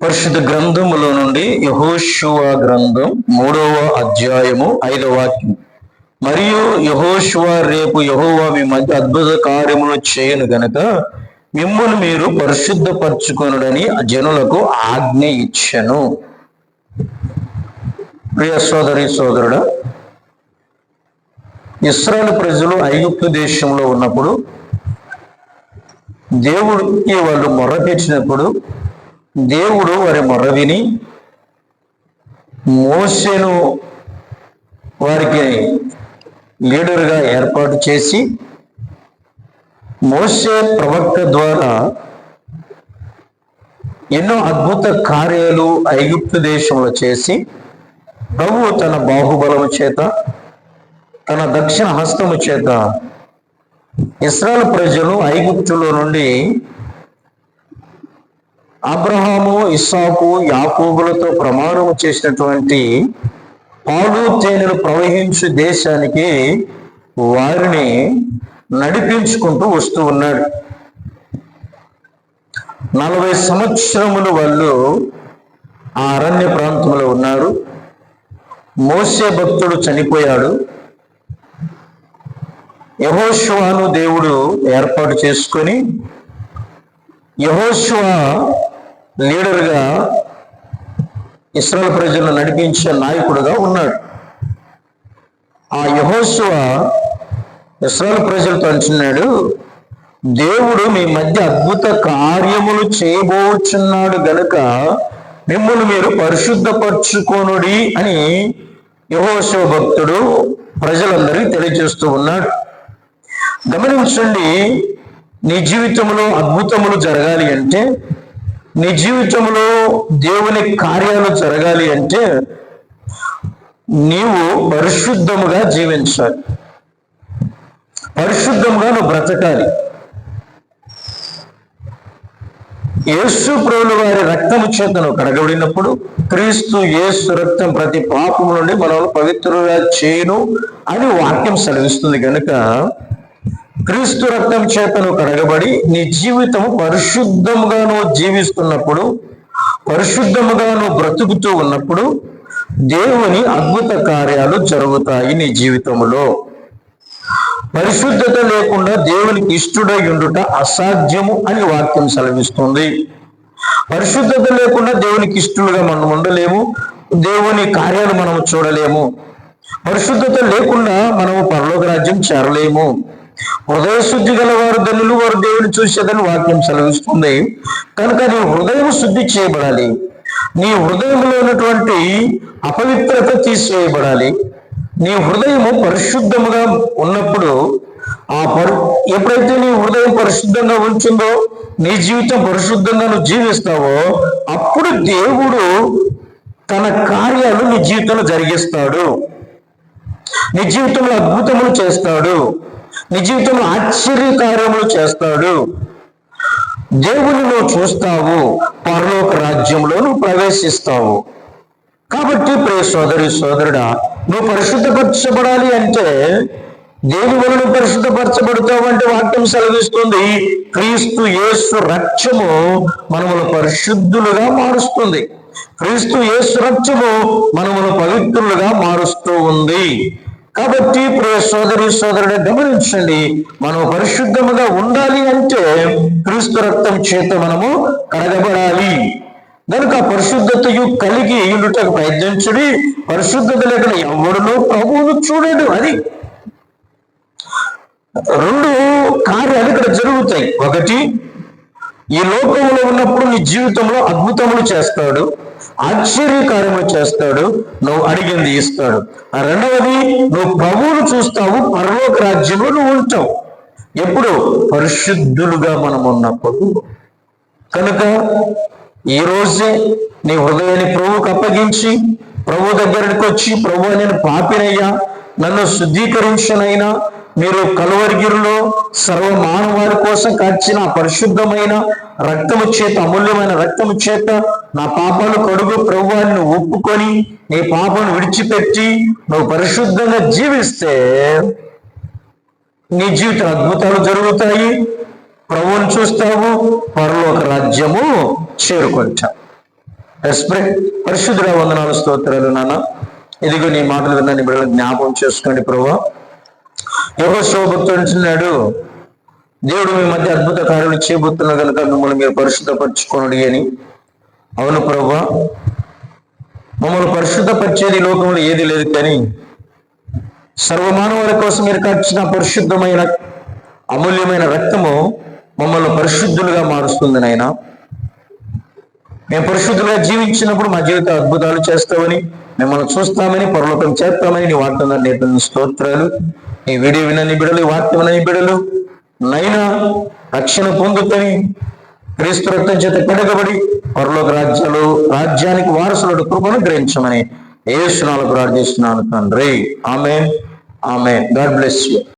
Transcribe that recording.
పరిశుద్ధ గ్రంథములో నుండి యెహోషువ గ్రంథం 3వ అధ్యాయము 5వ వాక్యం. మరియు యెహోషువ, రేపు యెహోవా మీ మధ్య అద్భుత కార్యములు చేయను గనుక మిమ్మును మీరు పరిశుద్ధపరచుకొనుడని జనులకు ఆజ్ఞ ఇచ్చెను. ప్రియ సోదరి సోదరుడా, ఇశ్రాయేలు ప్రజలు ఐగుప్తు దేశంలో ఉన్నప్పుడు దేవుడికి వాళ్ళు మొర్రపెట్టినప్పుడు దేవుడు వారి మొర్ర విని మోషేను వారికి లీడర్గా ఏర్పాటు చేసి మోషే ప్రవక్త ద్వారా ఎన్నో అద్భుత కార్యాలు ఐగుప్తు దేశంలో చేసి ప్రభువు తన బాహుబలము చేత, తన దక్షిణ హస్తము చేత ఇశ్రాయేలు ప్రజలు ఐగుప్తులో నుండి అబ్రహాము, ఇస్సాకు, యాకోబులతో ప్రమాణము చేసినటువంటి పాలు తేనెలు ప్రవహించు దేశానికి వారిని నడిపించుకుంటూ వస్తూ ఉన్నాడు. 40 సంవత్సరములు వాళ్ళు ఆ అరణ్య ప్రాంతంలో ఉన్నారు. మోషే భక్తుడు చనిపోయాడు. యెహోషువను దేవుడు ఏర్పాటు చేసుకొని యెహోషువ లీడర్గా ఇశ్రాయేలు ప్రజలను నడిపించే నాయకుడుగా ఉన్నాడు. ఆ యెహోషువ ఇశ్రాయేలు ప్రజలతో అంటున్నాడు, దేవుడు మీ మధ్య అద్భుత కార్యములు చేయబోచున్నాడు గనుక మిమ్మల్ని మీరు పరిశుద్ధపరచుకొనుడి అని యెహోషువ భక్తుడు ప్రజలందరికీ తెలియజేస్తూ ఉన్నాడు. గమనించండి, నీ జీవితంలో అద్భుతములు జరగాలి అంటే, నీ జీవితంలో దేవుని కార్యాలు జరగాలి అంటే నీవు పరిశుద్ధముగా జీవించాలి, పరిశుద్ధంగా నువ్వు బ్రతకాలి. యేసు ప్రభువుల వారి రక్తము చేత నువ్వు కడగబడినప్పుడు క్రీస్తు యేసు రక్తం ప్రతి పాపము నుండి మనల్ని పవిత్రులుగా చేయును అని వాక్యం సెలవిస్తుంది కనుక క్రీస్తు రక్తం చేతను కడగబడి నీ జీవితము పరిశుద్ధముగా నువ్వు జీవిస్తున్నప్పుడు, పరిశుద్ధముగా నువ్వు బ్రతుకుతూ ఉన్నప్పుడు దేవుని అద్భుత కార్యాలు జరుగుతాయి నీ జీవితంలో. పరిశుద్ధత లేకుండా దేవునికి ఇష్టడై ఉండుట అసాధ్యము అని వాక్యం సెలవిస్తుంది. పరిశుద్ధత లేకుండా దేవునికి ఇష్టలుగా మనం ఉండలేము, దేవుని కార్యాలు మనము చూడలేము. పరిశుద్ధత లేకుండా మనము పరలోక రాజ్యం చేరలేము. హృదయ శుద్ధి గల వారు ధన్యులు, వారు దేవుని చూసేదని వాక్యం సెలవిస్తుంది. కనుక నీ హృదయం శుద్ధి చేయబడాలి, నీ హృదయంలో ఉన్నటువంటి అపవిత్రత తీసివేయబడాలి. నీ హృదయము పరిశుద్ధముగా ఉన్నప్పుడు ఎప్పుడైతే నీ హృదయం పరిశుద్ధంగా ఉంచిందో, నీ జీవితం పరిశుద్ధంగా నువ్వు జీవిస్తావో, అప్పుడు దేవుడు తన కార్యాలు నీ జీవితంలో జరిగిస్తాడు. నీ జీవితంలో అద్భుతములు చేస్తాడు, నీ జీవితంలో ఆశ్చర్య కార్యములు చేస్తాడు. దేవుని నువ్వు చూస్తావు, పరలోక రాజ్యంలో నువ్వు ప్రవేశిస్తావు. కాబట్టి ప్రియ సోదరి సోదరుడా, నువ్వు పరిశుద్ధపరచబడాలి అంటే దేని వల్ల నువ్వు పరిశుద్ధపరచబడతావు అంటే వాక్యం సెలవిస్తుంది, క్రీస్తు యేసు రక్తము మనమును పరిశుద్ధులుగా మారుస్తుంది. క్రీస్తు యేసు రక్తము మనమును పవిత్రులుగా మారుస్తూ ఉంది. కాబట్టి ప్రియ సోదరి సోదరుడు గమనించండి, మనం పరిశుద్ధముగా ఉండాలి అంటే క్రీస్తు రక్తం చేత మనము కడగబడాలి. కనుక పరిశుద్ధతయు కలిగి ఉండుటకు ప్రయత్నించుడి. పరిశుద్ధత లేకుండా ఎవడునూ ప్రభువును చూడడు. అది 2 కార్యాలు ఇక్కడ జరుగుతాయి. ఒకటి, ఈ లోకంలో ఉన్నప్పుడు నీ జీవితంలో అద్భుతములు చేస్తాడు, ఆశ్చర్య కార్యములు చేస్తాడు, నువ్వు అడిగింది ఇస్తాడు. రెండవది, నువ్వు ప్రభువును చూస్తావు, పరలోక రాజ్యంలో నువ్వు ఉంటావు. ఎప్పుడు? పరిశుద్ధులుగా మనం ఉన్నప్పుడు. కనుక ఈ రోజే నీ హృదయాన్ని ప్రభువుకు అప్పగించి ప్రభు దగ్గరికి వచ్చి, ప్రభు నేను పాపినయ్యా, నన్ను శుద్ధీకరించనైనా, మీరు కలువరిగిరిలో సర్వ మానవాళి కోసం కాచిన పరిశుద్ధమైన రక్తము చేత, అమూల్యమైన రక్తము చేత నా పాపాలు కడుగు ప్రభువాన్ని నువ్వు ఒప్పుకొని నీ పాపను విడిచిపెట్టి నువ్వు పరిశుద్ధంగా జీవిస్తే నీ జీవిత అద్భుతాలు జరుగుతాయి, ప్రభువును చూస్తావు, పరలోక రాజ్యము చేరుకుంటాం. పరిశుద్ధుల వందనాలు, స్తోత్రాలు నాన్న. ఇదిగో నీ మాటలు విన్నా నీ బిడ్డలు జ్ఞాపకం చేసుకోండి ప్రభువా. యెహోషువ భక్తుడు అంటున్నాడు, దేవుడు మీ మధ్య అద్భుత కార్యాలు చేయబోతున్నా కనుక మిమ్మల్ని మీరు పరిశుద్ధపరచుకోండి అని. అవును ప్రభువా, మమ్మల్ని పరిశుద్ధపరిచేది లోకంలో ఏది లేదు, కానీ సర్వమానవుల కోసం మీరు ఖర్చిన పరిశుద్ధమైన అమూల్యమైన రక్తము మమ్మల్ని పరిశుద్ధులుగా మారుస్తుంది నాయన. మేము పరిశుద్ధులుగా జీవించినప్పుడు మా జీవిత అద్భుతాలు చేస్తామని, మిమ్మల్ని చూస్తామని, పరలోకం చేస్తామని నీ వాగ్దానాన్ని నేర్పిన స్తోత్రాలు. ఈ వీడియో వినని బిడ్డలు, ఈ వాక్యం వినని బిడ్డలు నైనా రక్షణ పొందుతని క్రీస్తు రక్తం చేత కడగబడి పరలోక రాజ్యానికి వారసులను కృపను గ్రహించమని యేసు నామములో ప్రార్థిస్తున్నాను తండ్రి. ఆమేన్. ఆమేన్. God bless you.